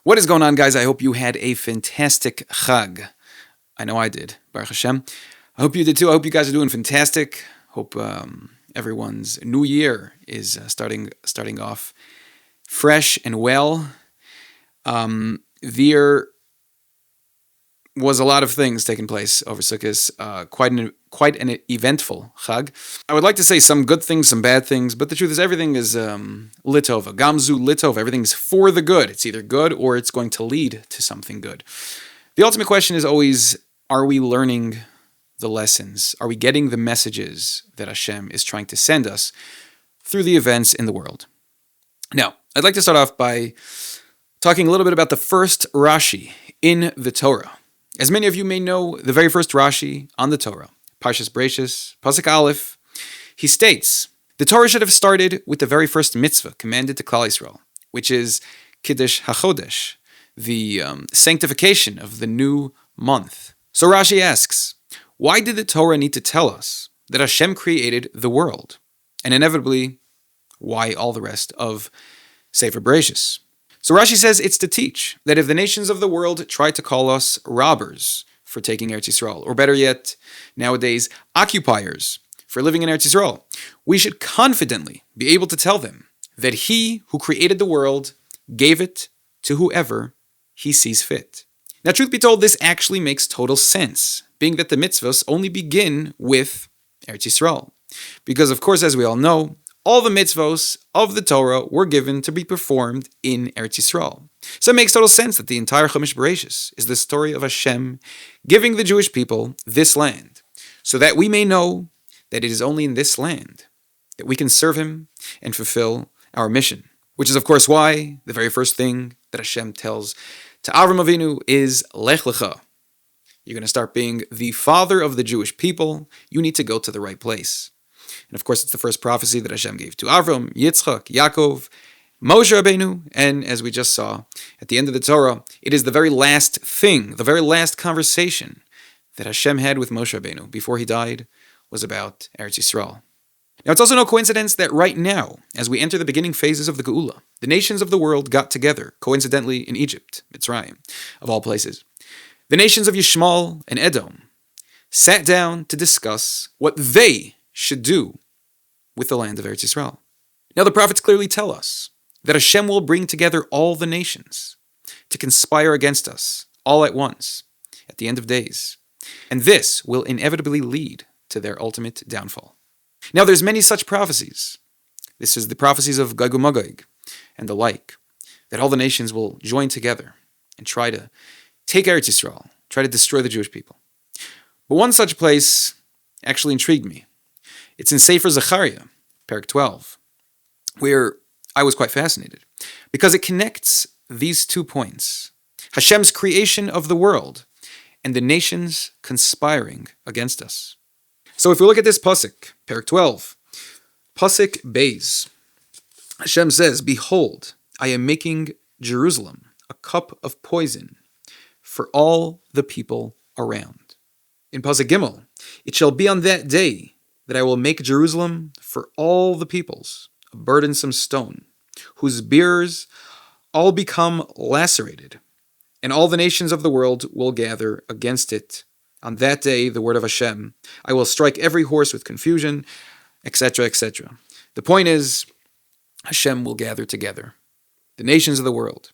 What is going on, guys? I hope you had a fantastic Chag. I know I did, Baruch Hashem. I hope you did too. I hope you guys are doing fantastic. Hope everyone's new year is starting off fresh and well. There was a lot of things taking place over Sukkot. Quite an eventful Chag. I would like to say some good things, some bad things, but the truth is everything is litova. Gamzu litova. Everything's for the good. It's either good or it's going to lead to something good. The ultimate question is always, are we learning the lessons? Are we getting the messages that Hashem is trying to send us through the events in the world? Now, I'd like to start off by talking a little bit about the first Rashi in the Torah. As many of you may know, the very first Rashi on the Torah, Parshas Bereishis, Pasuk Aleph, he states, the Torah should have started with the very first mitzvah commanded to Klal Yisrael, which is Kiddush HaChodesh, the sanctification of the new month. So Rashi asks, why did the Torah need to tell us that Hashem created the world? And inevitably, why all the rest of Sefer Bereishis? So Rashi says it's to teach that if the nations of the world try to call us robbers for taking Eretz Yisrael, or better yet, nowadays, occupiers for living in Eretz Yisrael, we should confidently be able to tell them that He who created the world gave it to whoever He sees fit. Now, truth be told, this actually makes total sense, being that the mitzvahs only begin with Eretz Yisrael. Because, of course, as we all know, all the mitzvos of the Torah were given to be performed in Eretz Yisrael. So it makes total sense that the entire Chumash Bereishis is the story of Hashem giving the Jewish people this land, so that we may know that it is only in this land that we can serve Him and fulfill our mission. Which is, of course, why the very first thing that Hashem tells to Avram Avinu is Lech Lecha. You're going to start being the father of the Jewish people. You need to go to the right place. And of course, it's the first prophecy that Hashem gave to Avram, Yitzchak, Yaakov, Moshe Rabbeinu, and as we just saw at the end of the Torah, it is the very last thing, the very last conversation that Hashem had with Moshe Rabbeinu before he died was about Eretz Yisrael. Now, it's also no coincidence that right now, as we enter the beginning phases of the Geula, the nations of the world got together, coincidentally in Egypt, Mitzrayim, of all places. The nations of Yishmael and Edom sat down to discuss what they should do with the land of Eretz Yisrael. Now, the prophets clearly tell us that Hashem will bring together all the nations to conspire against us all at once at the end of days. And this will inevitably lead to their ultimate downfall. Now, there's many such prophecies. This is the prophecies of Gog and Magog and the like, that all the nations will join together and try to take Eretz Yisrael, try to destroy the Jewish people. But one such place actually intrigued me. It's in Sefer Zechariah, Perek 12, where I was quite fascinated, because it connects these 2 points, Hashem's creation of the world and the nations conspiring against us. So if we look at this Pasuk, Perek 12, Pasuk Beis, Hashem says, behold, I am making Jerusalem a cup of poison for all the people around. In Pasuk Gimel, it shall be on that day that I will make Jerusalem for all the peoples a burdensome stone, whose bearers all become lacerated, and all the nations of the world will gather against it. On that day, the word of Hashem, I will strike every horse with confusion, etc., etc. The point is, Hashem will gather together the nations of the world.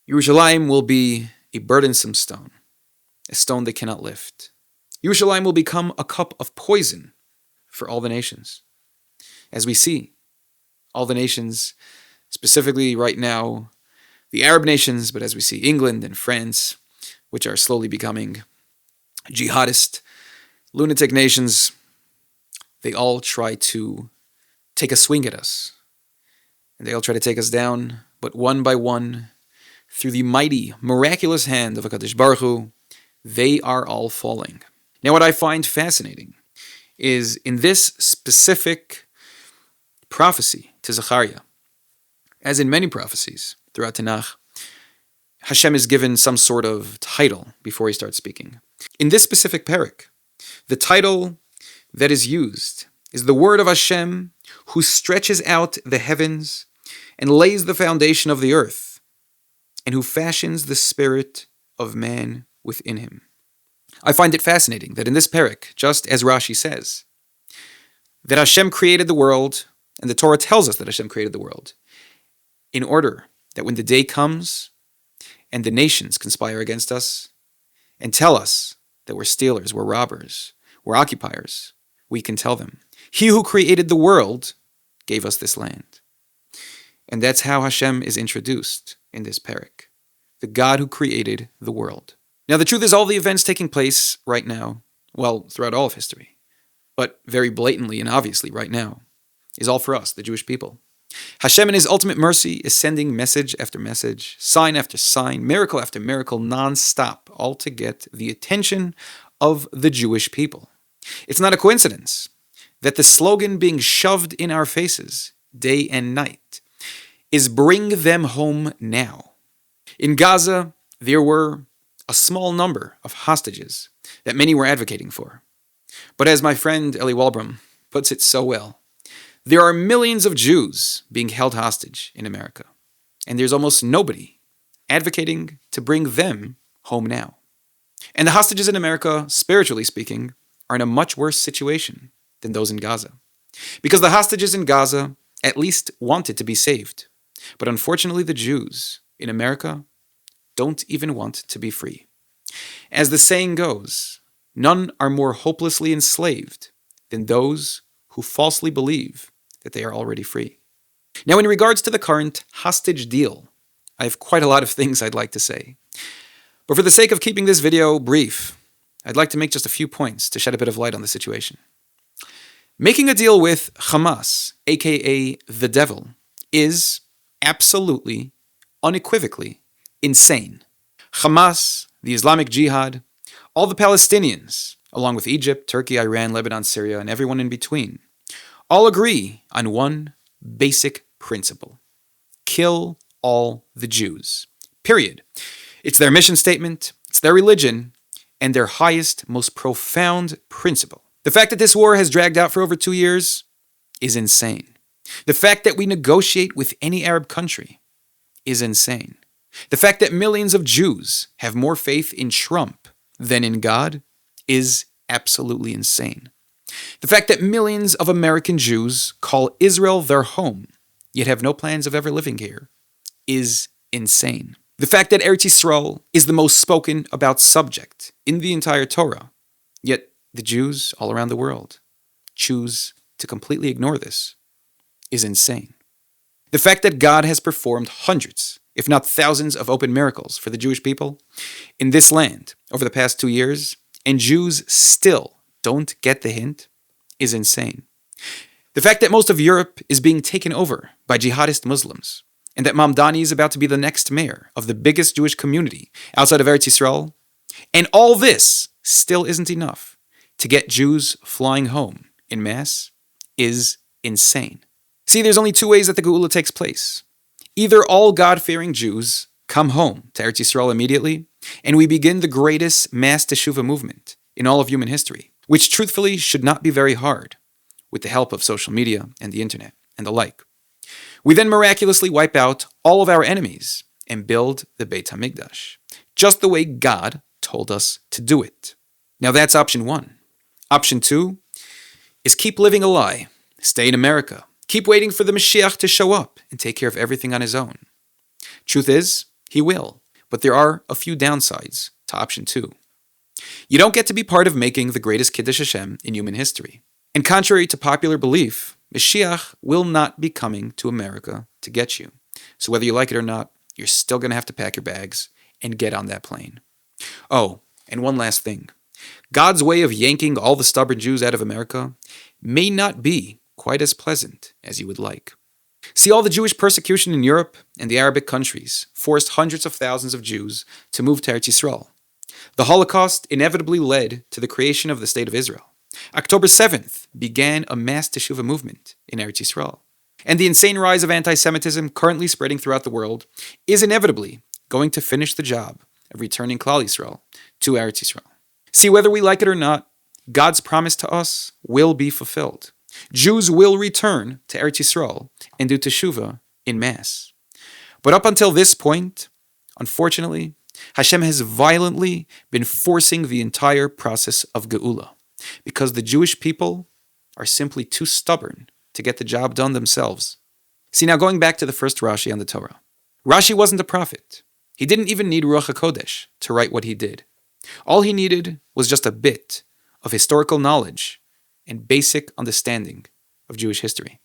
Yerushalayim will be a burdensome stone, a stone they cannot lift. Yerushalayim will become a cup of poison for all the nations. As we see, all the nations, specifically right now, the Arab nations, but as we see England and France, which are slowly becoming jihadist, lunatic nations, they all try to take a swing at us. And they all try to take us down, but one by one, through the mighty, miraculous hand of HaKadosh Baruch Hu, they are all falling. Now, what I find fascinating is in this specific prophecy to Zechariah, as in many prophecies throughout Tanakh, Hashem is given some sort of title before he starts speaking. In this specific parak, the title that is used is the word of Hashem, who stretches out the heavens and lays the foundation of the earth. and who fashions the spirit of man within him. I find it fascinating that in this parak, just as Rashi says, that Hashem created the world, and the Torah tells us that Hashem created the world, in order that when the day comes and the nations conspire against us and tell us that we're stealers, we're robbers, we're occupiers, we can tell them, He who created the world gave us this land. And that's how Hashem is introduced in this parak, the God who created the world. Now, the truth is, all the events taking place right now, well, throughout all of history, but very blatantly and obviously right now, is all for us, the Jewish people. Hashem in His ultimate mercy is sending message after message, sign after sign, miracle after miracle, non-stop, all to get the attention of the Jewish people. It's not a coincidence that the slogan being shoved in our faces day and night is "Bring them home now." In Gaza, there were a small number of hostages that many were advocating for. But as my friend Eli Walbram puts it so well, there are millions of Jews being held hostage in America, and there's almost nobody advocating to bring them home now. And the hostages in America, spiritually speaking, are in a much worse situation than those in Gaza. Because the hostages in Gaza at least wanted to be saved. But unfortunately, the Jews in America don't even want to be free. As the saying goes, none are more hopelessly enslaved than those who falsely believe that they are already free. Now, in regards to the current hostage deal, I have quite a lot of things I'd like to say. But for the sake of keeping this video brief, I'd like to make just a few points to shed a bit of light on the situation. Making a deal with Hamas, aka the devil, is absolutely, unequivocally insane. Hamas, the Islamic Jihad, all the Palestinians, along with Egypt, Turkey, Iran, Lebanon, Syria, and everyone in between, all agree on one basic principle: kill all the Jews. Period. It's their mission statement, it's their religion, and their highest, most profound principle. The fact that this war has dragged out for over 2 years is insane. The fact that we negotiate with any Arab country is insane. The fact that millions of Jews have more faith in Trump than in God is absolutely insane. The fact that millions of American Jews call Israel their home, yet have no plans of ever living here, is insane. The fact that Eretz Yisroel is the most spoken about subject in the entire Torah, yet the Jews all around the world choose to completely ignore this, is insane. The fact that God has performed hundreds, if not thousands, of open miracles for the Jewish people in this land over the past 2 years, and Jews still don't get the hint, is insane. The fact that most of Europe is being taken over by jihadist Muslims, and that Mamdani is about to be the next mayor of the biggest Jewish community outside of Eretz Yisrael, and all this still isn't enough to get Jews flying home en masse, is insane. See, there's only 2 ways that the Geula takes place. Either all God-fearing Jews come home to Eretz Yisrael immediately, and we begin the greatest mass teshuvah movement in all of human history, which truthfully should not be very hard, with the help of social media and the internet and the like. We then miraculously wipe out all of our enemies and build the Beit HaMikdash, just the way God told us to do it. Now that's option 1. Option 2 is keep living a lie, stay in America, keep waiting for the Moshiach to show up and take care of everything on his own. Truth is, he will, but there are a few downsides to option 2. You don't get to be part of making the greatest Kiddush Hashem in human history. And contrary to popular belief, Moshiach will not be coming to America to get you. So whether you like it or not, you're still going to have to pack your bags and get on that plane. Oh, and one last thing. God's way of yanking all the stubborn Jews out of America may not be quite as pleasant as you would like. See, all the Jewish persecution in Europe and the Arabic countries forced hundreds of thousands of Jews to move to Eretz Yisrael. The Holocaust inevitably led to the creation of the State of Israel. October 7th began a mass teshuvah movement in Eretz Yisrael. And the insane rise of anti-Semitism currently spreading throughout the world is inevitably going to finish the job of returning Klal Yisrael to Eretz Yisrael. See, whether we like it or not, God's promise to us will be fulfilled. Jews will return to Eretz Yisrael and do teshuvah in mass. But up until this point, Unfortunately, Hashem has violently been forcing the entire process of Geula because the Jewish people are simply too stubborn to get the job done themselves. See, now going back to the first Rashi on the Torah. Rashi wasn't a prophet. He didn't even need Ruach HaKodesh to write what he did. All he needed was just a bit of historical knowledge and basic understanding of Jewish history.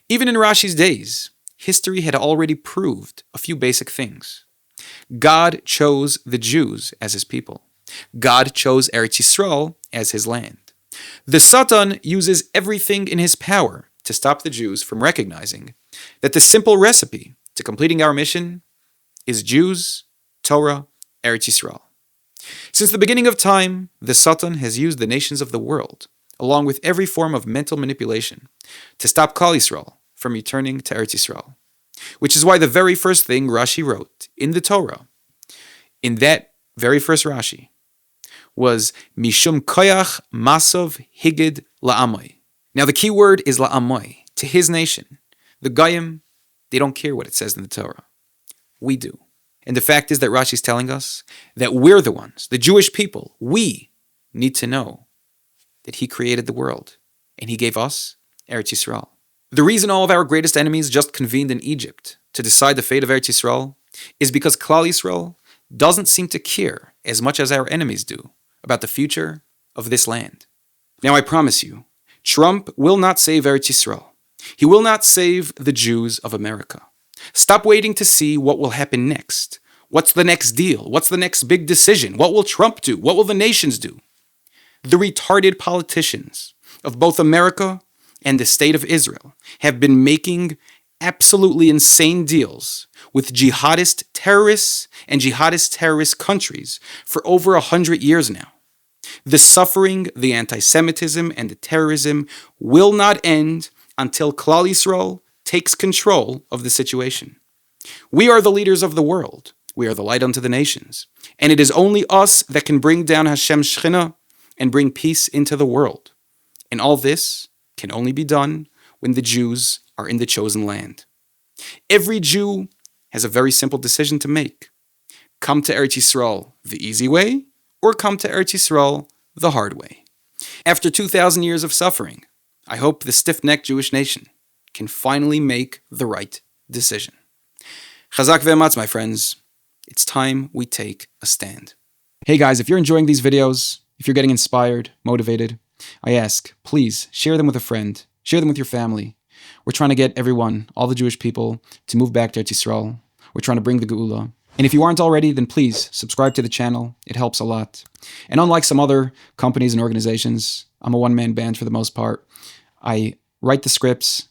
Even in Rashi's days, history had already proved a few basic things. God chose the Jews as his people. God chose Eretz Yisroel as his land. The Satan uses everything in his power to stop the Jews from recognizing that the simple recipe to completing our mission is Jews, Torah, Eretz Yisrael. Since the beginning of time, the Satan has used the nations of the world, along with every form of mental manipulation, to stop Klal Yisrael from returning to Eretz Yisrael. Which is why the very first thing Rashi wrote in the Torah, in that very first Rashi, was Mishum Koyach Masov Higid La'amoy. Now the key word is La'amoy, to his nation. The Goyim, they don't care what it says in the Torah. We do. And the fact is that Rashi is telling us that we're the ones, the Jewish people, we need to know that he created the world and he gave us Eretz Yisrael. The reason all of our greatest enemies just convened in Egypt to decide the fate of Eretz Yisrael is because Klal Yisrael doesn't seem to care as much as our enemies do about the future of this land. Now I promise you, Trump will not save Eretz Yisrael. He will not save the Jews of America. Stop waiting to see what will happen next. What's the next deal? What's the next big decision? What will Trump do? What will the nations do? The retarded politicians of both America and the state of Israel have been making absolutely insane deals with jihadist terrorists and jihadist terrorist countries for over 100 years now. The suffering, the anti-Semitism, and the terrorism will not end until Klal Yisrael takes control of the situation. We are the leaders of the world. We are the light unto the nations. And it is only us that can bring down Hashem's Shekhinah and bring peace into the world. And all this can only be done when the Jews are in the chosen land. Every Jew has a very simple decision to make. Come to Eretz Yisrael the easy way, or come to Eretz Yisrael the hard way. After 2,000 years of suffering, I hope the stiff-necked Jewish nation can finally make the right decision. Chazak ve'ematz, my friends. It's time we take a stand. Hey guys, if you're enjoying these videos, if you're getting inspired, motivated, I ask, please share them with a friend, share them with your family. We're trying to get everyone, all the Jewish people, to move back to Eretz Yisrael. We're trying to bring the Geula. And if you aren't already, then please subscribe to the channel. It helps a lot. And unlike some other companies and organizations, I'm a one-man band for the most part. I write the scripts,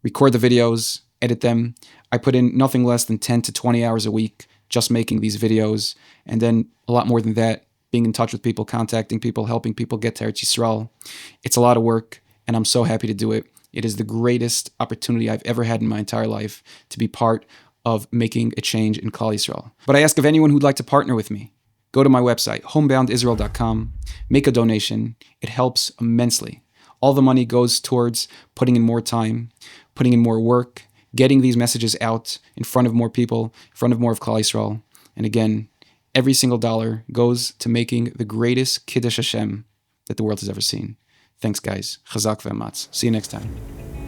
record the videos, edit them. I put in nothing less than 10 to 20 hours a week just making these videos. And then a lot more than that, being in touch with people, contacting people, helping people get to Eretz Yisrael. It's a lot of work, and I'm so happy to do it. It is the greatest opportunity I've ever had in my entire life to be part of making a change in Klal Yisrael. But I ask of anyone who'd like to partner with me, go to my website, HomeBoundIsrael.com, make a donation. It helps immensely. All the money goes towards putting in more time, putting in more work, getting these messages out in front of more people, in front of more of Klal Yisrael. And again, every single dollar goes to making the greatest Kiddush Hashem that the world has ever seen. Thanks, guys. Chazak ve'ematz. See you next time.